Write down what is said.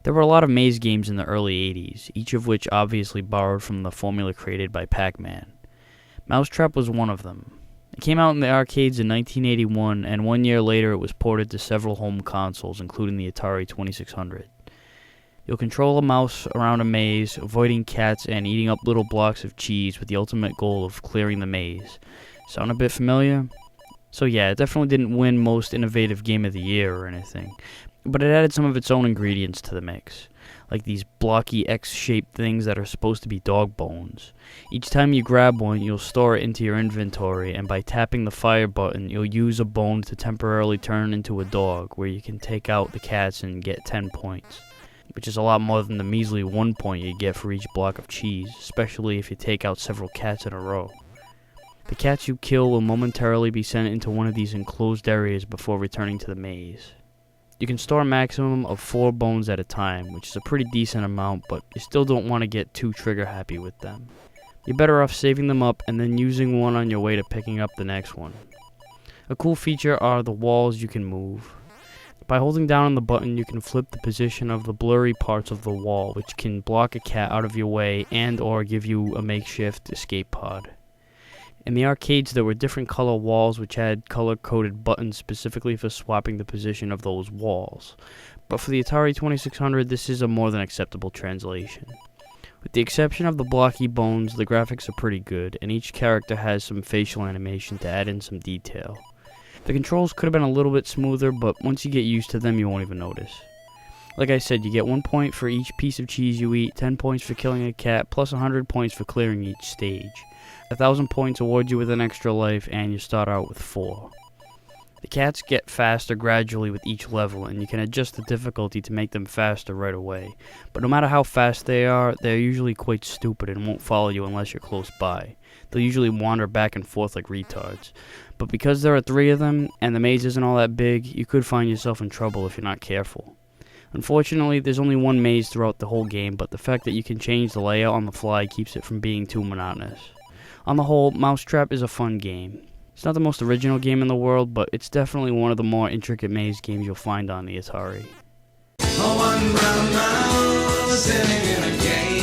There were a lot of maze games in the early 80s, each of which obviously borrowed from the formula created by Pac-Man. Mousetrap was one of them. It came out in the arcades in 1981, and 1 year later it was ported to several home consoles, including the Atari 2600. You'll control a mouse around a maze, avoiding cats and eating up little blocks of cheese with the ultimate goal of clearing the maze. Sound a bit familiar? So yeah, it definitely didn't win Most Innovative Game of the Year or anything, but it added some of its own ingredients to the mix, like these blocky X-shaped things that are supposed to be dog bones. Each time you grab one, you'll store it into your inventory, and by tapping the fire button, you'll use a bone to temporarily turn into a dog, where you can take out the cats and get 10 points, which is a lot more than the measly 1 point you get for each block of cheese, especially if you take out several cats in a row. The cats you kill will momentarily be sent into one of these enclosed areas before returning to the maze. You can store a maximum of 4 bones at a time, which is a pretty decent amount, but you still don't want to get too trigger happy with them. You're better off saving them up and then using one on your way to picking up the next one. A cool feature are the walls you can move. By holding down on the button, you can flip the position of the blurry parts of the wall, which can block a cat out of your way and or give you a makeshift escape pod. In the arcades, there were different color walls which had color-coded buttons specifically for swapping the position of those walls. But for the Atari 2600, this is a more than acceptable translation. With the exception of the blocky bones, the graphics are pretty good, and each character has some facial animation to add in some detail. The controls could have been a little bit smoother, but once you get used to them, you won't even notice. Like I said, you get 1 point for each piece of cheese you eat, 10 points for killing a cat, plus 100 points for clearing each stage. 1,000 points award you with an extra life, and you start out with 4. The cats get faster gradually with each level, and you can adjust the difficulty to make them faster right away. But no matter how fast they are, they're usually quite stupid and won't follow you unless you're close by. They'll usually wander back and forth like retards. But because there are 3 of them, and the maze isn't all that big, you could find yourself in trouble if you're not careful. Unfortunately, there's only one maze throughout the whole game, but the fact that you can change the layout on the fly keeps it from being too monotonous. On the whole, Mousetrap is a fun game. It's not the most original game in the world, but it's definitely one of the more intricate maze games you'll find on the Atari. A one brown mouse sitting in a cage.